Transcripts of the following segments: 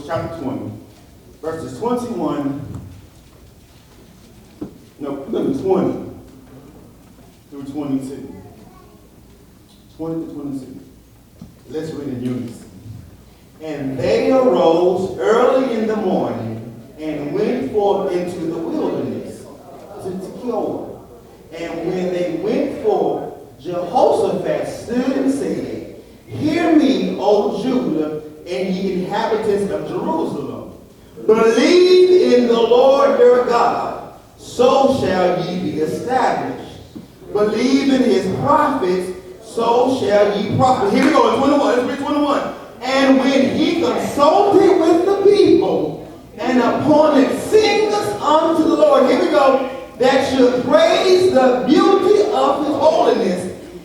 chapter 20, verses 20 through 22. 20 to 22. Let's read in unison. And they arose early in the morning and went forth into the wilderness to Tekoa. And when they went forth, Jehoshaphat stood and said, Hear me, O Judah, and ye inhabitants of Jerusalem. Believe in the Lord your God, so shall ye be established. Believe in his prophets, so shall ye prosper. Here we go, in 21. Let's read 21. And when he consulted with the people and appointed singers unto the Lord, here we go, that should praise the beauty of his holiness,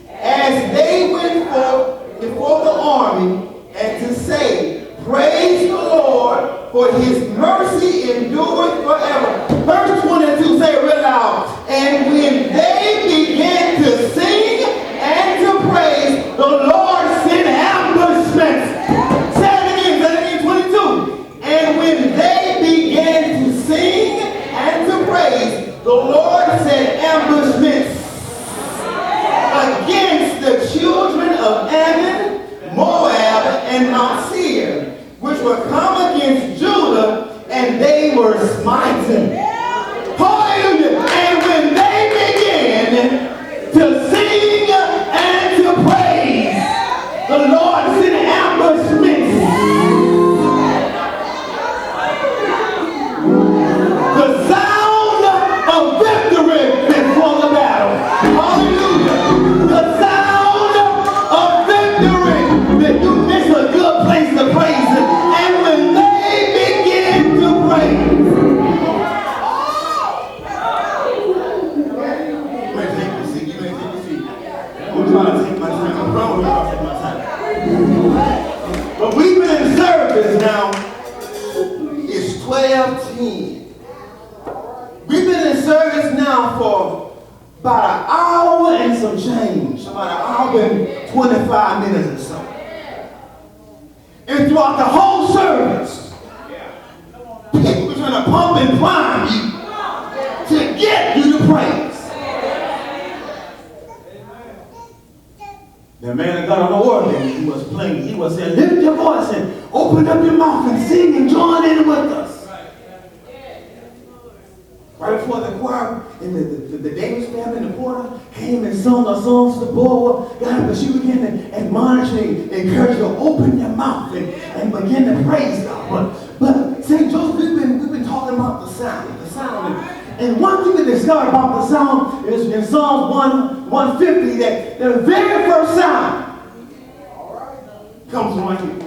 as they went forth before the army, and to say, Praise the Lord, for his mercy endureth forever. Verse 22, say it real loud. And when they began to sing and to praise, the Lord sent ambushments. Say it again, 22. And when they began to sing and to praise, the Lord sent ambushments against the children of Ammon, Moab, and Mount Seir, which were come against Judah, and they were smitten. Hallelujah! And when they began to sing and to praise, the Lord sent ambushments. The sound of victory before the battle. Hallelujah! The sound of victory. It's a good place to praise Him. And when they begin to praise, you may take your seat. You may take your seat. I'm trying to take my time. I'm wrong. I'm taking my time. But we've been in service now. It's 12:10. We've been in service now for about an hour and some change. About an hour and 25 minutes or so. And throughout the whole service, people were trying to pump and prime you to get you to praise. The man of God on the organ, he was playing, he was saying, lift your voice and open up your mouth and sing and join in with us. Right before the choir and the Davis family and the porter came and sung a song to the board, God, but she began to admonish and encourage you to open your mouth and begin to praise God. But St. Joseph, we've been talking about the sound. And one thing to discover about the sound is in Psalms 150 that the very first sound comes from right here.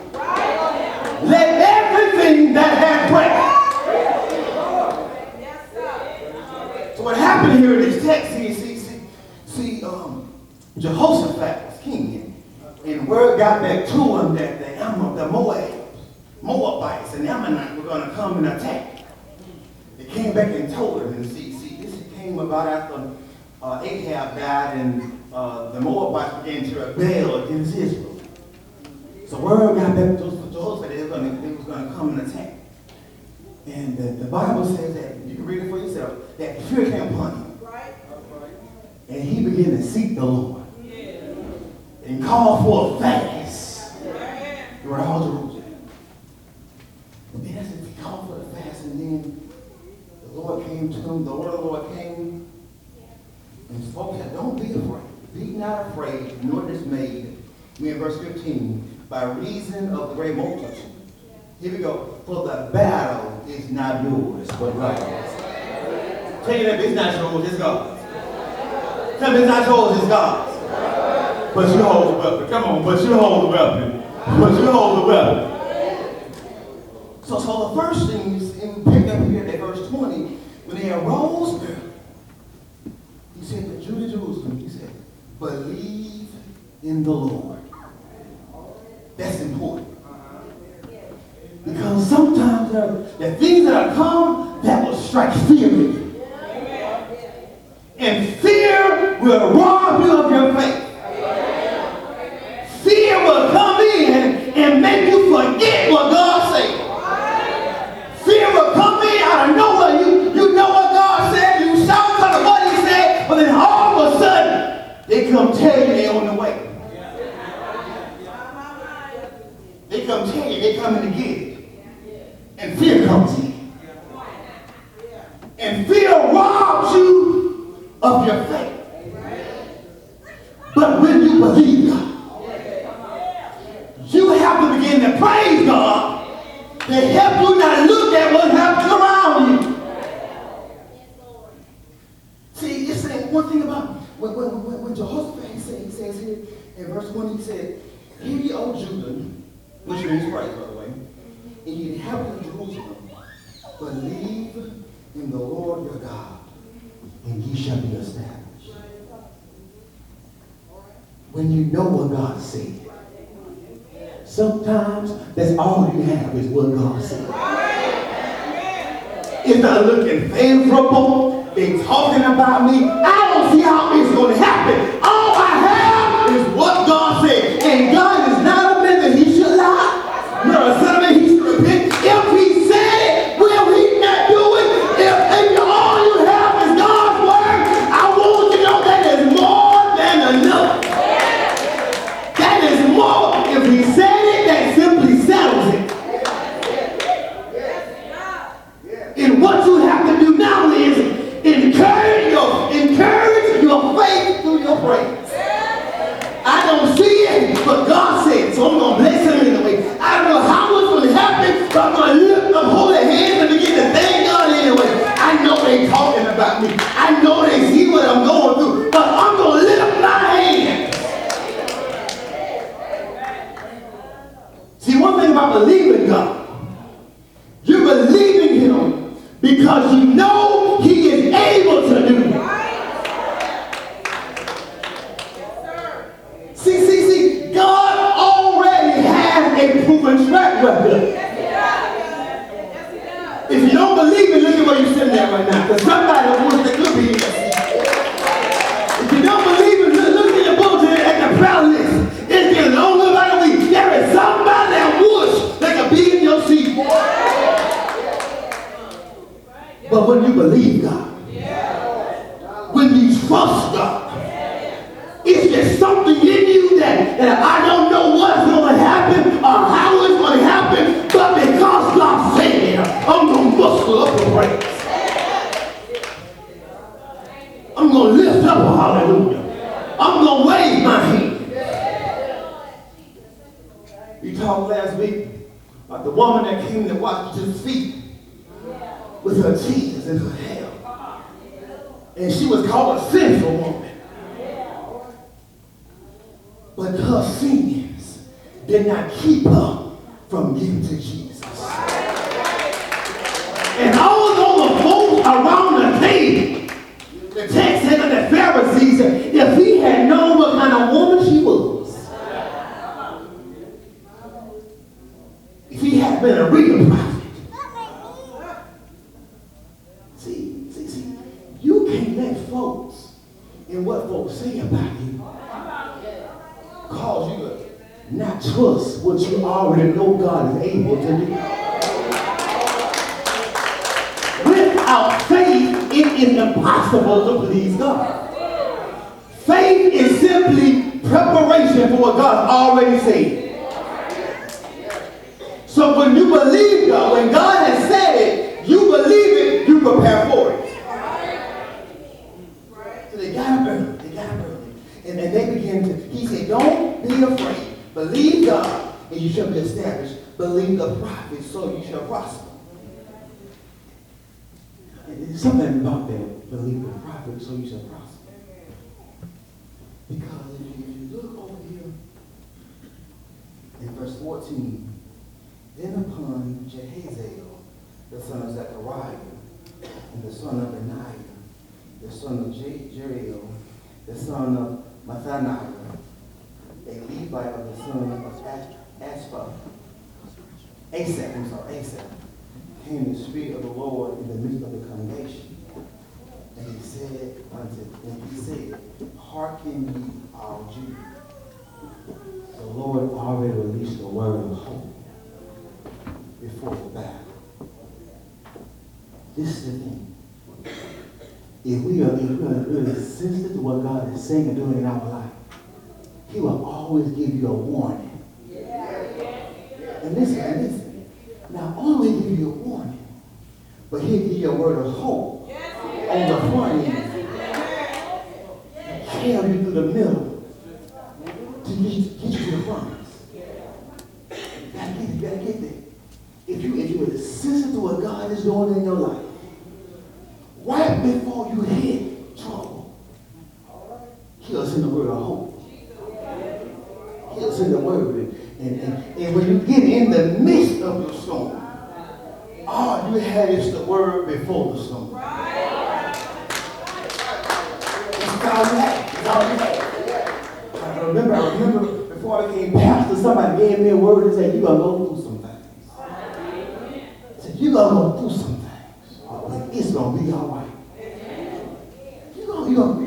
Let everything that hath breath. So what happened here in this text, see, Jehoshaphat was king, and word got back to him that the Moabites and Ammonites were going to come and attack. They came back and told him, and see, this came about after Ahab died, and the Moabites began to rebel against Israel. So word got back to Jehoshaphat that they was going to come and attack. And the Bible says that, you can read it for yourself, that fear came upon him. Right. And he began to seek the Lord. Yeah. And call for a fast. Throughout all Jerusalem. And then as he called for the fast, and then the Lord came to him, the word of the Lord came and spoke, said, don't be afraid. Be not afraid, nor dismayed. We in verse 15, by reason of the great multitude. Here we go. For the battle is not yours, but God's. Tell you that it's not yours, it's God's. Tell me it's not yours, it's God's. But you hold the weapon. Come on, but you hold the weapon. But you hold the weapon. So the first thing is, in pick up here at verse 20, when they arose, he said to Judah, Jerusalem, he said, believe in the Lord. That's important. Because sometimes the things that are come, that will strike fear in you. And fear will rob you of your faith. Fear will come in and make you forget what God said. come tell you they're on the way. They come tell you they're coming to get it. And fear comes in. And fear robs you of your faith. But when you believe God, you have to begin to praise God to help you not look at what happens around you. See, it's saying one thing about when Jehoshaphat, he says here in verse 1, he said, "Hear ye, O Judah," which means praise, by the way, "and ye inhabitants of Jerusalem, believe in the Lord your God, and ye shall be established." When you know what God said, sometimes that's all you have is what God said. It's not looking favorable. They're talking about me. I don't see how it's going to happen. All I have is what God said. And God is not a man that he should lie. No, a son of man he should repent. If he said it, will he not do it? If all you have is God's word, I want you to know that is more than enough. That is more. If he said it, that simply settles it. And what you have to do now is encourage your faith through your praise. I don't see it, but God said, so I'm going to bless him anyway. I don't know how it's going to happen, but I'm going to lift up holy hands and begin to thank God anyway. I know they're talking about me. I know they see what I'm going through, but I'm going to lift my hands. See, one thing about believing God, you believe in him because you know he is able to do it. See, God already has a proven track record. If you don't believe it, look at where you're sitting at right now. Because somebody wants to could be here. If you don't believe it, look at your bulletin at the prayer list. It's getting longer by the week. There is somebody that wish they could be in your seat. But when you believe God, when you trust God, it's just something in you that I don't know what's going to happen or how it's going to happen, but because God said it, I'm going to muscle up and praise. I'm going to lift up a hallelujah. I'm going to wave my hand. We talked last week about the woman that came to wash his feet with her tears and her hair. And she was called a sinful woman. But her sins did not keep her from getting to Jesus. And all the folks around the table, the text said that the Pharisees said, if he had known what kind of woman she was, if he had been a real prophet. See, you can't let folks and what folks say about you cause you to not trust what you already know God is able to do. Without faith, it is impossible to please God. Faith is simply preparation for what God already said. So when you believe God, when God has said it, you believe it, you prepare for it. So they got up early. And they began to, he said, don't be afraid. Believe God, and you shall be established. Believe the prophet, so you shall prosper. And there's something about that. Believe the prophet, so you shall prosper. Because if you look over here in verse 14, then upon Jehaziel, the son of Zechariah, and the son of Benaiah, the son of Jeriel, the son of Mathaniah, a Levite of the son of Asaph, came the Spirit of the Lord in the midst of the congregation. And he said, hearken ye all Judah. The Lord already released the word of hope before the battle. This is the thing. if we are really sensitive to what God is saying and doing in our life, He will always give you a warning. And listen. Not only give you a warning, but He'll give you a word of hope on the front end. Carry you through the middle to get you to the promise. You gotta get there. If you are sensitive to what God is doing in your life, right before you hit trouble, He'll send the word of hope. He'll send the word. And when you get in the midst of your storm, all you had is the word before the storm. It's all you had. It's all you had. I remember before I became pastor, somebody gave me a word and said, you're going to go through some things. Said, you're going to go through some things. But it's going to be all right. You're going to go through.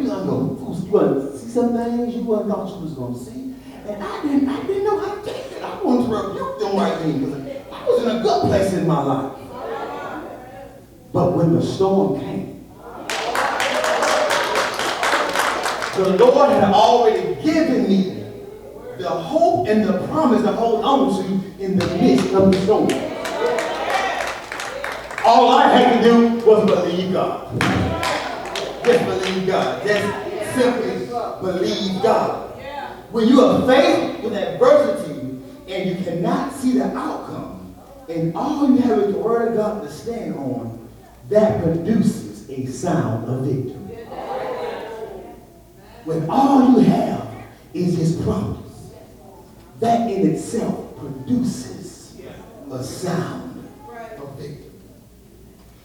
You're going to see some things you wouldn't thought you was going to see. And I didn't know how to take it. I wanted to rebuke them right then because I was in a good place in my life. But when the storm came, the Lord had already given me the hope and the promise to hold on to in the midst of the storm. All I had to do was believe God. Just believe God. Just simply believe God. When you are faced with adversity and you cannot see the outcome, and all you have is the word of God to stand on, that produces a sound of victory. When all you have is His promise, that in itself produces a sound of victory.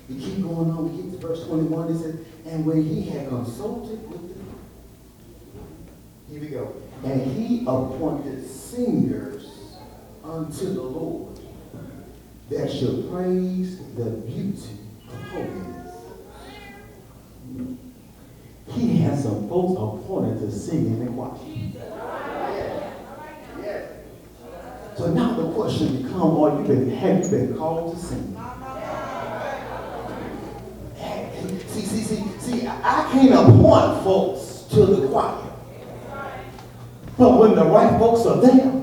We keep going on, we get to verse 21, it says, and when He had consulted with the people, here we go, and He appointed singers unto the Lord that should praise the beauty of holiness. He has some folks appointed to sing in the choir. So now the question becomes, have you been called to sing? See, I can't appoint folks to the choir. But when the right folks are there,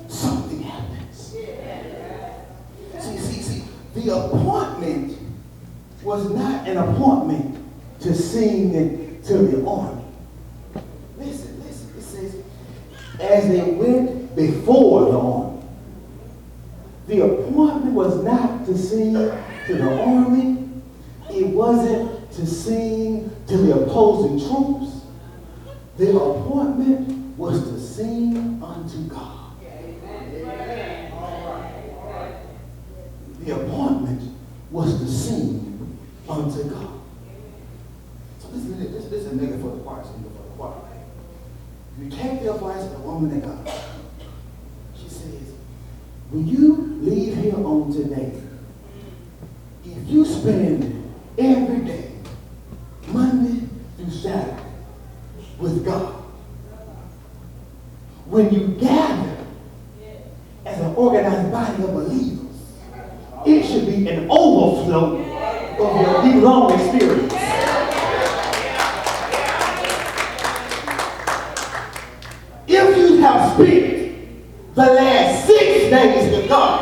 something happens. See, the appointment was not an appointment to sing to the army. Listen, it says, as they went before the army. The appointment was not to sing to the army. It wasn't to sing to the opposing troops. The appointment was to sing unto God. The appointment was to sing unto God. So this is a nigga for the choir. You take the advice of the woman of God. She says, when you leave here on today, if you spend every day, Monday through Saturday, with God, when you gather as an organized body of believers, it should be an overflow of your week-long experience. If you have spent the last 6 days with God,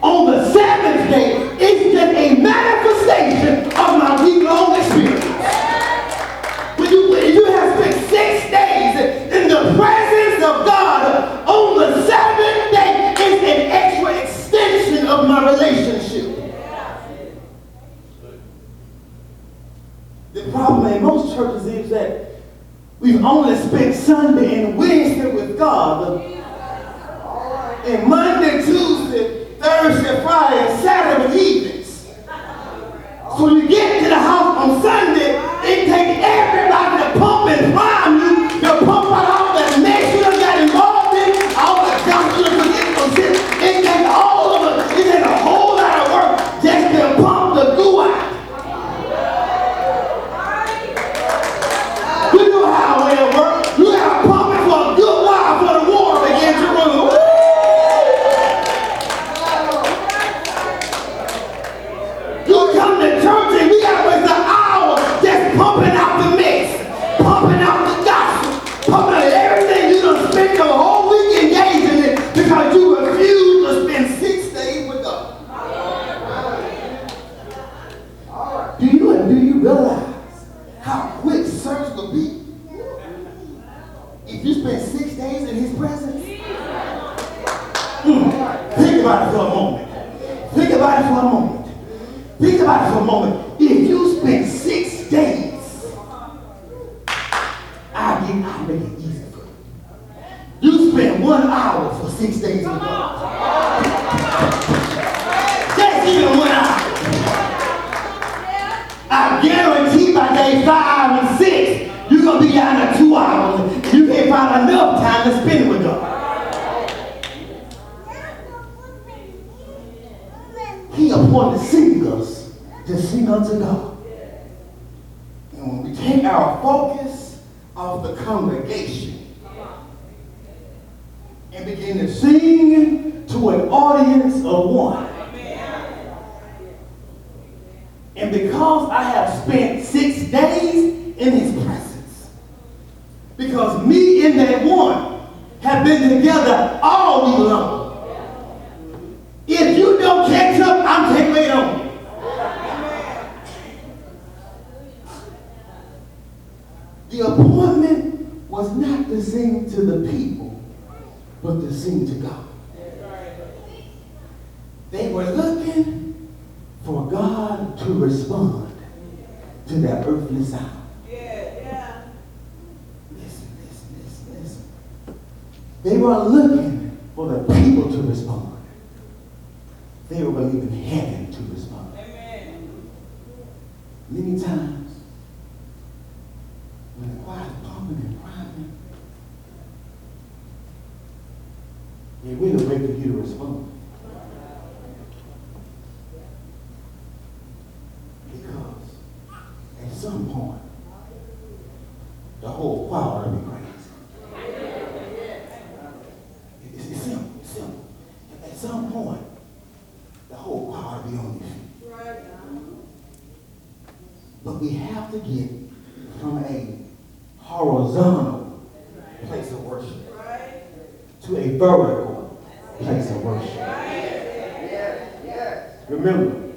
on the 7th day, it's just a manifestation of my week-long experience. When you have spent 6 days in the presence of God, on the 7th day, it's an extra extension of my relationship. The problem in most churches is that we've only spent Sunday and Wednesday with God, and Monday, Tuesday, Thursday, Friday, and Saturday evenings. So you get to the house on Sunday, it takes everybody to pump and prime you, to pump out all that mess you done got involved in, all the junk you done forget to sit. It takes all of it. It takes a whole lot of work just to pump the goo out. You know how it works. You got to pump it for a good while for the water begins to run. about it for a moment. Think about it for a moment. If you spend 6 days, I'll make it easy for you. You spend 1 hour for 6 days with God. Just even 1 hour. I guarantee by day 5 and 6, you're going to be down to 2 hours. You can't find enough time to spend with God. He appointed singers to sing unto God. And when we take our focus off the congregation and begin to sing to an audience of one, and because I have spent 6 days in his presence, because me and that one have been together all week long, if you don't catch up, I'm taking it on you. The appointment was not to sing to the people, but to sing to God. They were looking for God to respond to their earthly sound. Listen. They were looking for the people to respond. They were believing heaven to respond. Amen. Many times, when the choir is pumping and priming, they really wait for you to respond. Because at some point, the whole choir will be crazy. It's simple. At some point, the whole choir will be on your feet. Right. But we have to get from a horizontal place of worship to a vertical place of worship. Yes. Remember,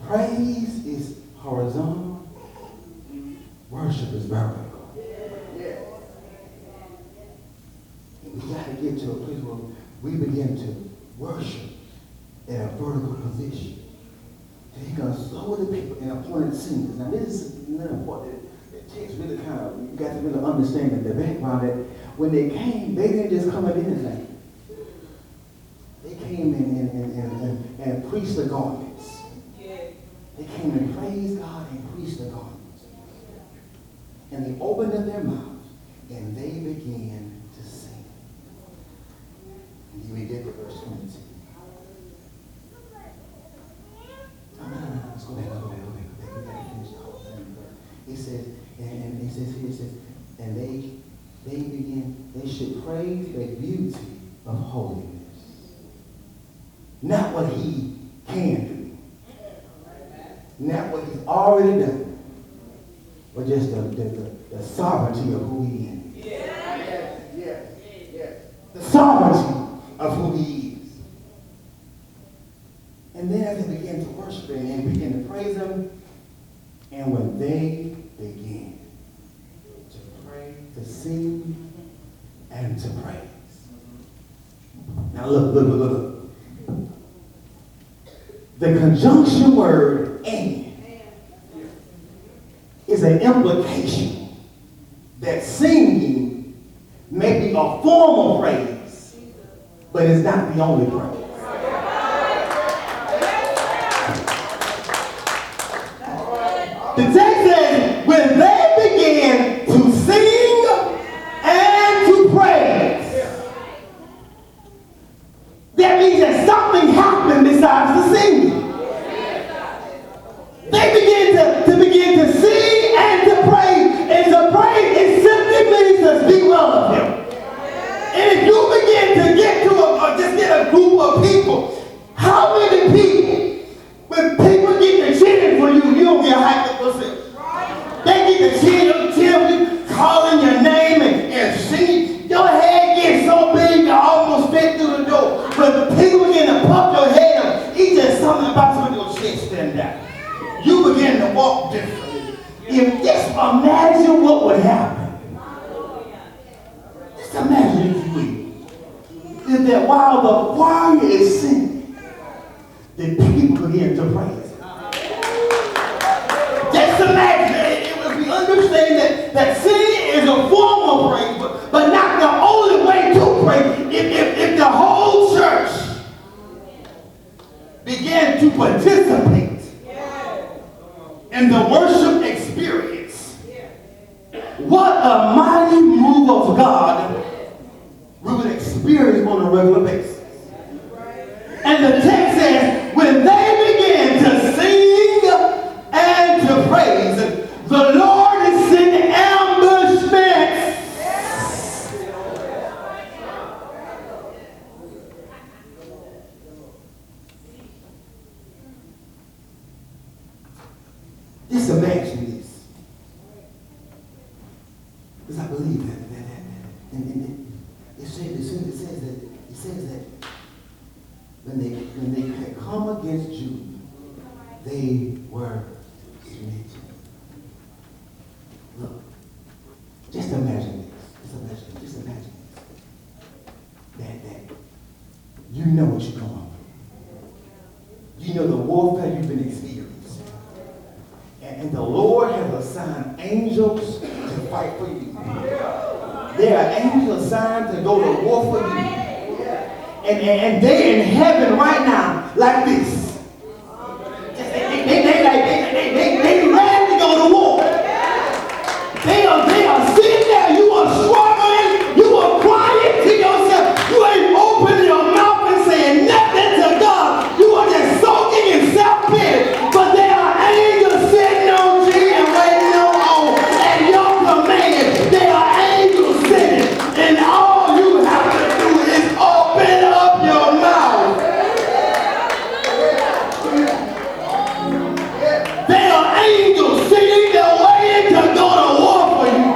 praise is horizontal, worship is vertical. And we got to get to a place where we begin to worship in a vertical position. And he's going to slow the people and appointed singers. Now this is another important. It takes really kind of, you got to really understand the background that when they came, they didn't just come at anything. They came and preached the garments. They came and praised God and preached the garments. And they opened up their mouths and they began to sing. And we get to verse 22. Let's go back. We got to finish the whole thing. It says, and they should praise the beauty of holiness. Not what he can do. Not what he's already done. But just the sovereignty of who he is. Yes. The sovereignty of who he is. And then as they begin to worship him and begin to praise him, and when they begin to pray, to sing, and to praise. Now look. The conjunction word "and" is an implication that singing may be a form of praise, but it's not the only praise. The text says, when they began to sing and to praise, that means that something happened besides the singing. They begin to sing and to praise, and to praise, it simply means to speak well of him. And if you begin to get to just get a group of people, how many people, when people get to cheering for you, you don't get hyped up yourself. They get to cheer, calling your name and singing. Your head gets so big you almost fit through the door. But people begin to pump your head up. It's just something about your chest stand out. You begin to walk differently. If just imagine what would happen. Just imagine, if you will, is that while the choir is singing, the people began to praise. Just imagine, if we understand that singing is a form of praise, but not the only way to praise. If the whole church began to participate in the worship experience, what a mighty move of God we would experience on a regular basis. And the text says, when they began to sing and to praise, the Lord is sending ambushments. Just imagine this. Because I believe that. And it says that when they had come against Judah, they were smitten. Look, just imagine this. Just imagine this. That you know what you're going through. You know the warfare you've been experiencing. And the Lord has assigned angels to fight for you. There are angels assigned to go to war for you. And they're in heaven right now, like this. They ready to go to war. They are sitting there. You are struggling. You are crying to yourself. You ain't opening your mouth and saying nothing to God. You are just soaking in self-pity. But there are angels sitting on you and waiting on at your command. There are angels sitting, and all you have to do is open up your mouth. There are angels sitting there waiting to go to war for you.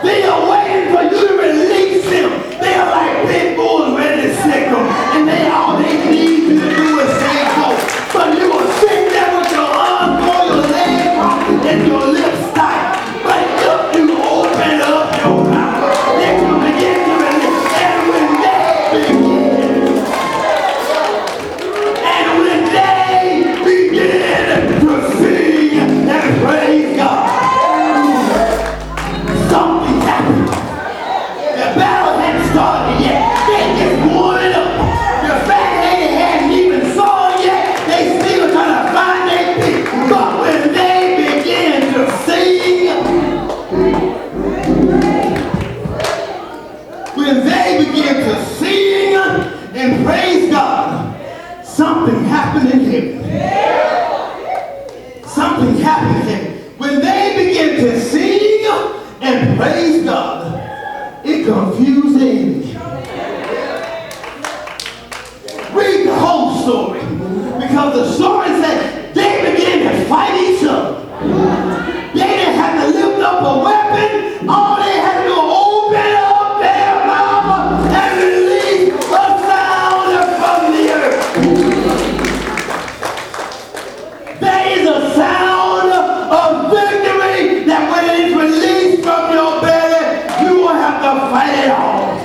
They are waiting for you to release them. They are like pit bulls ready to sick them. And all they need you to do is say go. But you will sit there with your arms on your legs crossed and your lips tight. But if you open up your mouth, they will begin to release. And when they begin to sing and praise God, something happened. The battle hadn't started yet. They just warming up. The fact they hadn't even saw yet, they still trying to find their feet. But when they begin to sing, and praise God, something happened in heaven. Something happened in heaven. When they begin to sing and praise God, it confused the enemy. Read the whole story, because the story said they began to fight each other. They didn't have to lift up a weapon. All they had to do was open up their mouth and release a sound from the earth. There is a sound of victory that when it is released from your belly, you won't have to fight it all.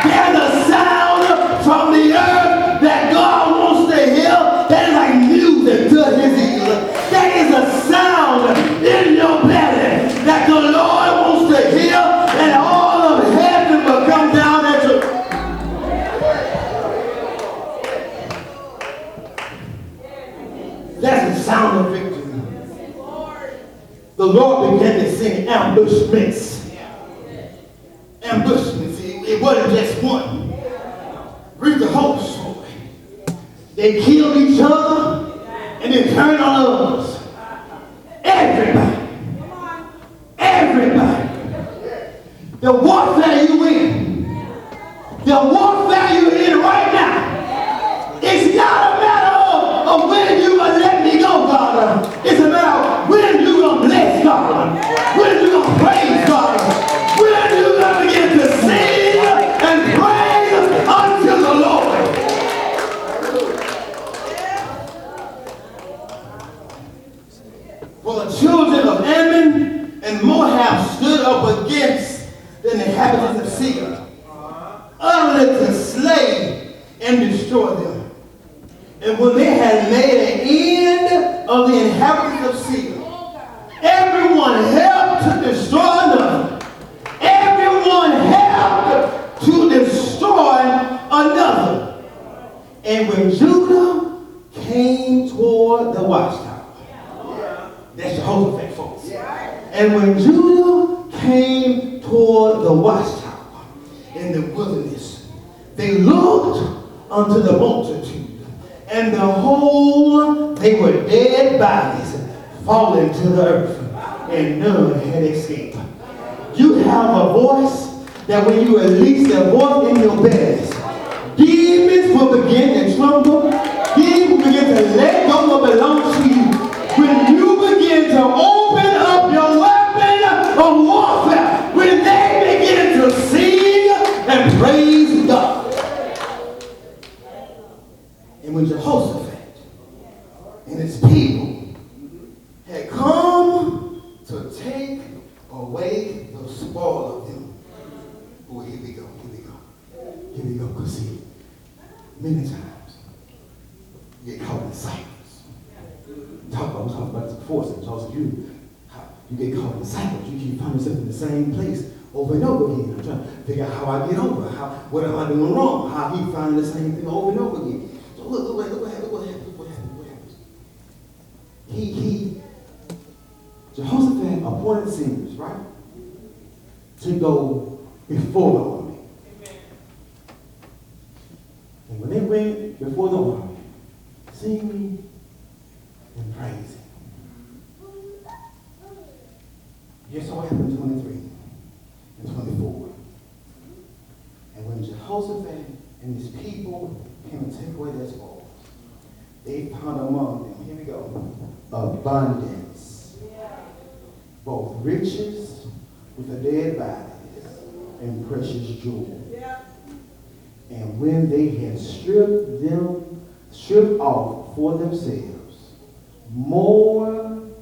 There's a sound from the earth that God wants to hear that is like music to his ears. That is a sound in your belly that the Lord wants to hear, and all of heaven will come down at you. That's the sound of victory. The Lord began to sing ambushments. Ambushments. It wasn't just one. Read the whole story. They killed each other and then turned on others. Everybody. Everybody. The warfare you in. The warfare you're in right now. It's not a matter of when you gonna let me go, God. It's a matter of when you gonna bless God. When you gonna praise God. When you gonna begin to sing and praise unto the Lord. had made an end of the inhabitants of Syria. Everyone helped to destroy another. Everyone helped to destroy another. And when Judah came toward the watchtower, that's Jehoshaphat, folks. And when Judah came toward the watchtower in the wilderness, they looked unto the multitude, and behold, they were dead bodies fallen to the earth, and none had escaped. You have a voice that when you release the voice in your belly, demons will begin to tremble. Demons will begin to let go what belongs to you. When you begin to open up your weapon of warfare, when they begin to sing and praise God. And when Jehoshaphat and his people had come to take away the spoil of them. Oh, here we go. Because see, many times you get caught in cycles. I'm talking about this before, St.Joseph. You get caught in cycles. You find yourself in the same place over and over again. I'm trying to figure out how I get over. What am I doing wrong? How he finding the same thing over and over again. So look what happens. Jehoshaphat appointed singers, right? To go before the army. And when they went before the army, singing and praising. Here's what happened in 23 and 24. And when Jehoshaphat and his people came to take away their spoils, they found among them, here we go, abundance, both riches with the dead bodies and precious jewels. And when they had stripped off for themselves more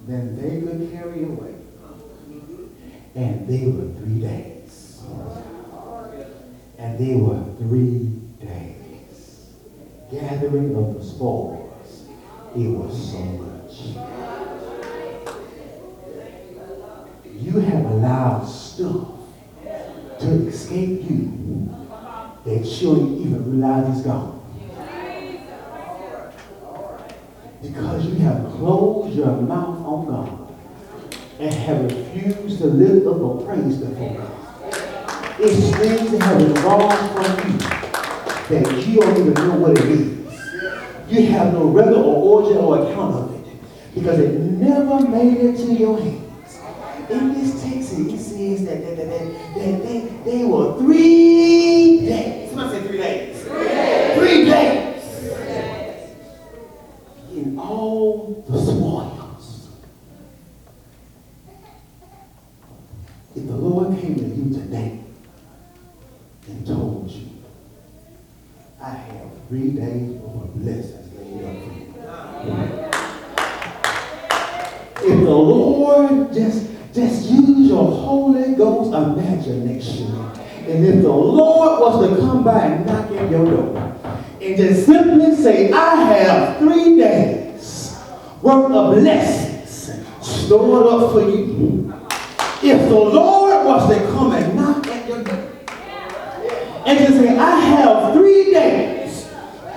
than they could carry away, and they were 3 days. And they were 3 days gathering of the spoils. It was so much. You have allowed stuff to escape you that you don't even realize is gone. Because you have closed your mouth on God and have refused to lift up a praise before God. It's things that have been wrong from you that you don't even know what it is. You have no record or origin or account of it because it never made it to your hands. In this text, it says that they were 3 days. Somebody say 3 days. 3 days. In all the spoils. If the Lord came to you today and told you, I have 3 days of blessings laid up for you. If the Lord just use your Holy Ghost imagination. And if the Lord was to come by and knock at your door and just simply say, I have 3 days worth of blessings stored up for you. If the Lord was to come and knock at your door and just say, I have 3 days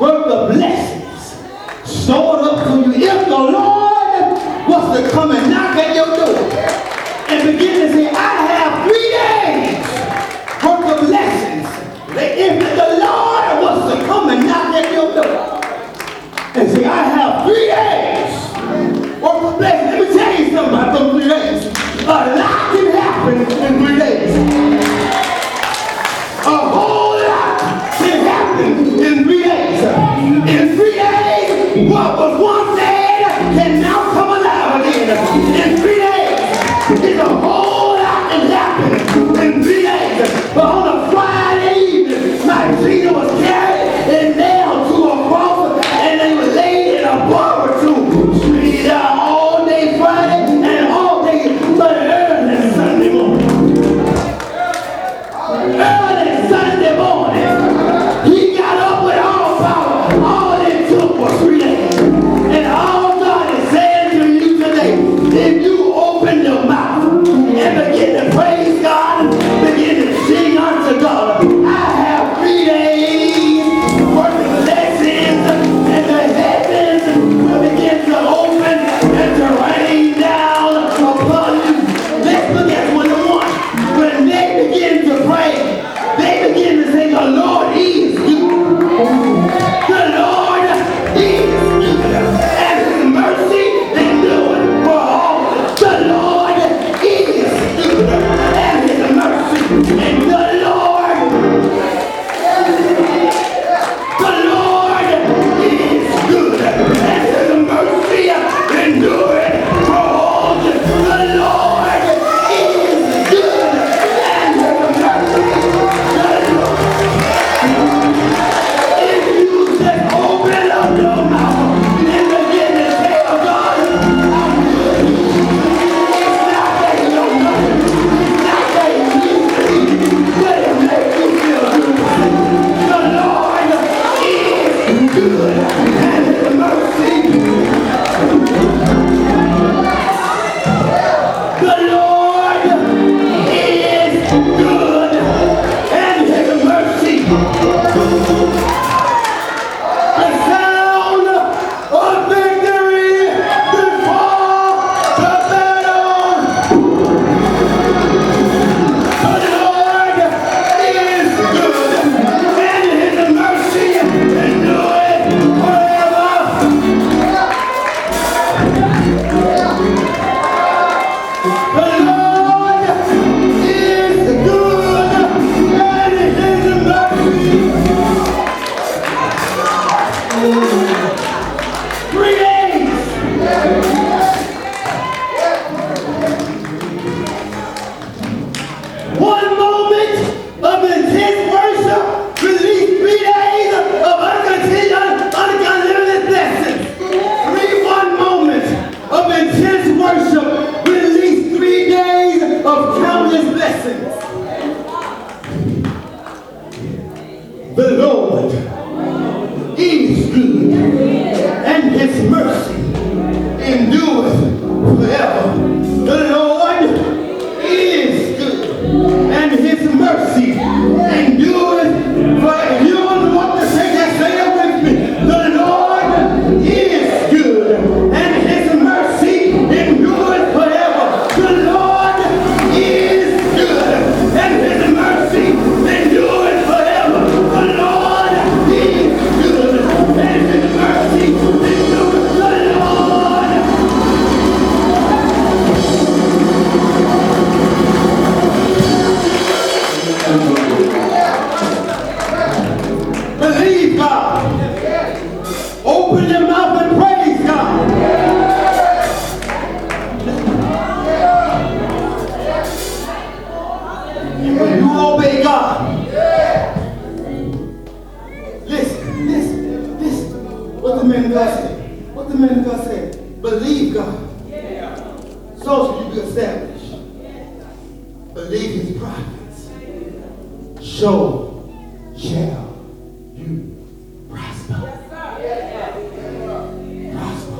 worth of blessings stored up for you. If the Lord was to come and knock at your door and begin to say, I have 3 days worth of blessings. If the Lord was to come and knock at your door and say, I have 3 days worth of blessings. Let me tell you something about those 3 days. A lot can happen in 3 days. A whole lot can happen in 3 days. In 3 days, what was once dead can now come alive again. In 3 days, it's a whole lot that happened in 3 days. But on a Friday evening, my Jesus was carried and nailed to a cross, and they were laid in a bar or two. Street all day Friday and all day early Sunday morning. Early Sunday morning, he got up with all power. All it took was 3 days. What the man of God said? Believe God. So shall you be established. Believe his prophets. So shall you prosper. Prosper.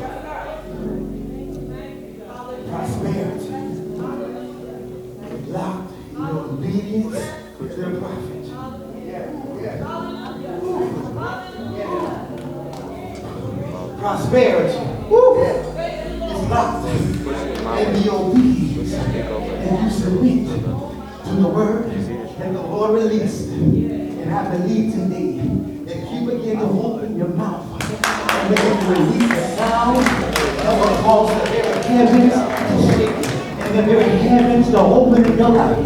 Prosperity. Locked in your obedience to the prophet. Prosperity. It's locked in the obedience. And you submit to the word that the Lord released. And I believe today that you begin to open your mouth and begin to release a sound that will cause the very heavens to shake and the very heavens to open in your life.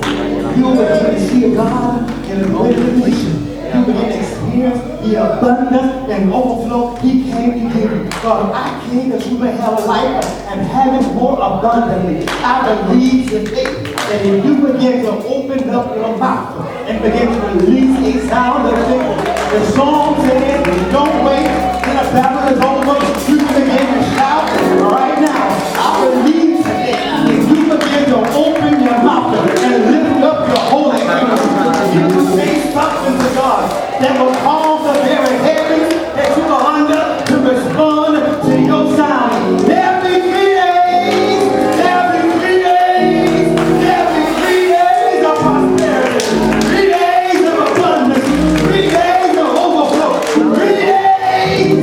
You will begin to see God in a great dimension. You begin to experience the abundance and overflow He came to give you. God, I came that you may have life and have it more abundantly. I believe today that if you begin to open up your mouth and begin to release a sound of victory, the song says, don't wait till the battle is over. You begin to shout right now. I believe today if you begin to open your mouth and lift up your holy hands, you will say something to God that will cause the very heavens that you are under to respond to your sound. There'll be 3 days. There'll be 3 days. There'll be 3 days of prosperity. 3 days of abundance. 3 days of overflow. 3 days.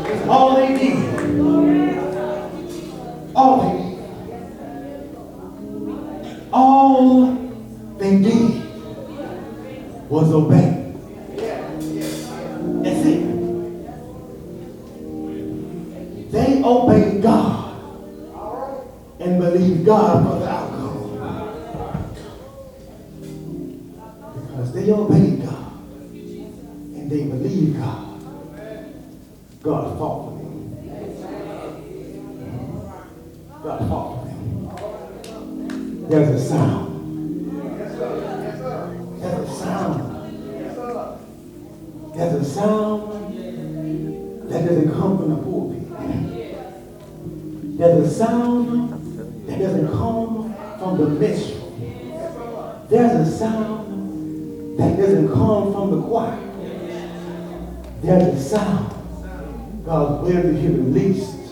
It's all they need. All they need. All they did was obey. That's it. They obeyed God and believed God for the outcome. Because they obeyed God and they believed God, God fought for them. God fought for them. There's a sound. There's a sound. There's a sound that doesn't come from the pulpit. There's a sound that doesn't come from the minstrel. There's a sound that doesn't come from the choir. There's a sound God's will to be released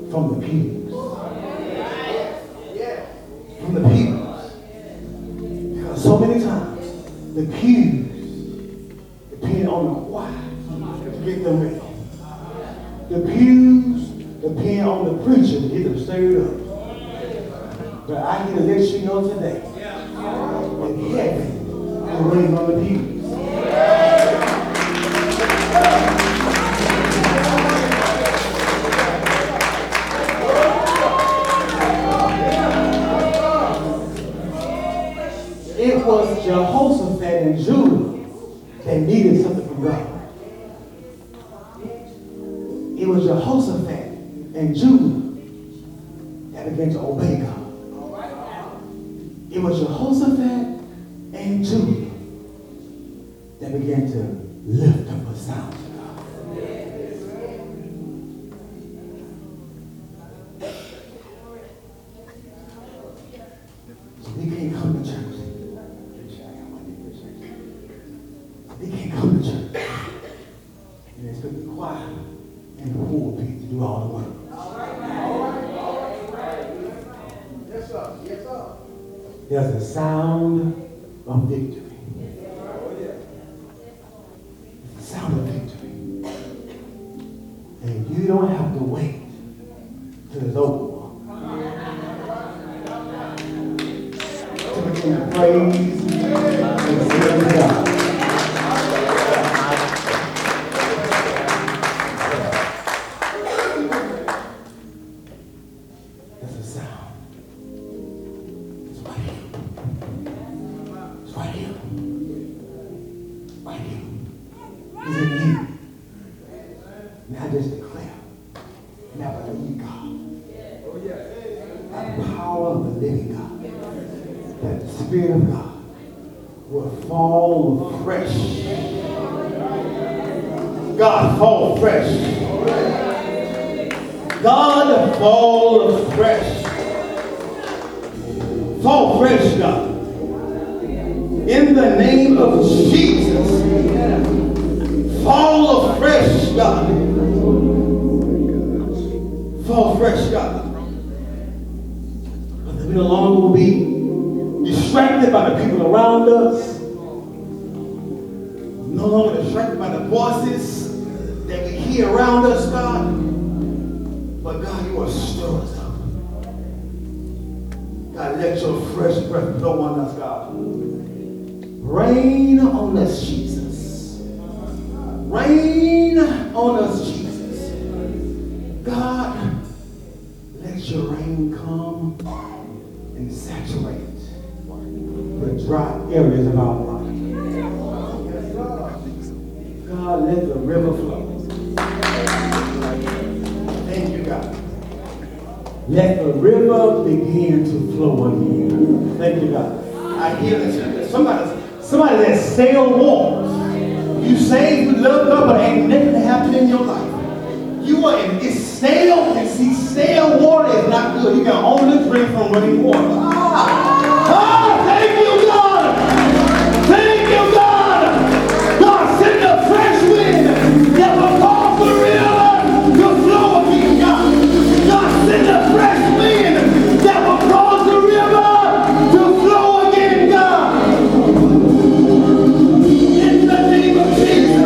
from the pews. From the pews. Because so many times the pews depend on the choir to get them ready. The pews depend on the preacher to get them stirred up. But I need to let you know today that heaven is waiting on the pews. It was Jehoshaphat and Judah that needed something from God. It was Jehoshaphat and Judah that began to obey God. It was Jehoshaphat and Judah that began to lift up a sound to God. So we can't come to church. They can't come to church and expect the choir and the pulpit to do all the work. Yes, sir. Yes, sir. There's a sound of victory. It's a sound of victory. And you don't have to wait till it's over to begin to praise and sing to God. Now just declare. Now believe God. By the power of the living God. That the Spirit of God will fall fall fresh. God, fall fresh. God, fall fresh. Fall fresh, God. In the name of Jesus. Fall afresh, God. Fall fresh, God. We no longer will be distracted by the people around us. No longer distracted by the voices that we hear around us, God. But God, you are stirring us up. God, let your fresh breath blow on us, God. Rain on us, Jesus. Rain on us, Jesus. God, let your rain come and saturate the dry areas of our life. God, let the river flow. Thank you, God. Let the river begin to flow again. Thank you, God. I hear this. Somebody that sail waters. You say you love God, but ain't nothing happened in your life. You are in it's stale, and see, stale water is not good. You can only drink from running water. Thank you, God. Thank you, God. God, send a fresh wind that will cause the river to flow again, God. God, send a fresh wind that will cause the river to flow again, God. In the name of Jesus.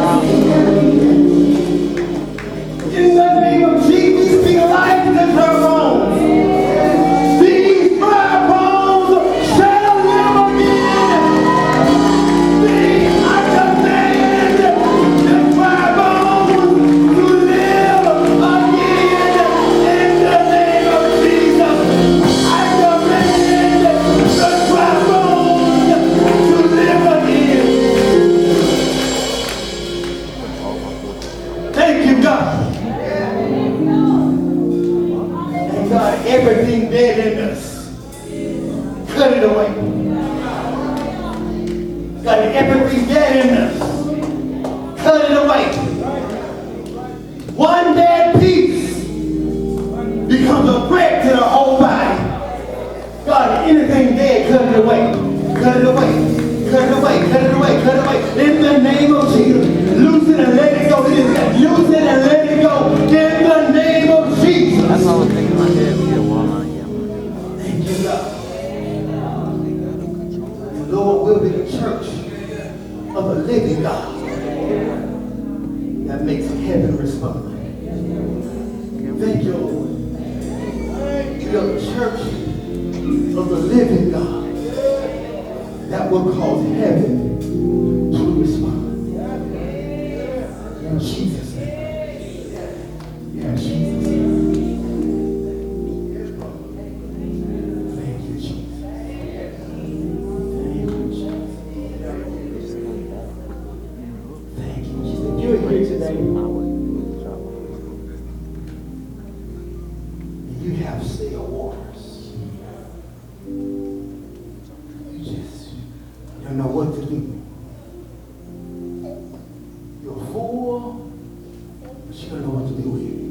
In the name of Jesus, speak life to her bones. These dry bones shall live again. I command the dry bones to live again. In the name of Jesus, I command the dry bones to live again. Thank you, God. And God, everything dead in us, cut it away. God, everything dead in us, cut it away. One dead piece becomes a threat to the whole body. God, anything dead, cut it away. Cut it away. Cut it away. Cut it away. Cut it away. In the name of Jesus, loose it and let it go. Loose it and let it go. In the name of Jesus. That's all I'm thinking in my head. Thank you, God. Lord, we'll be the church of the living God that makes heaven respond. Thank you, Lord. We are the church of the living God that will cause heaven to respond. In Jesus' name. In Jesus' name. Thank you, Jesus. Thank you, Jesus. You're here today. You have still waters. You don't know what to do. You're full, but you don't know what to do with it.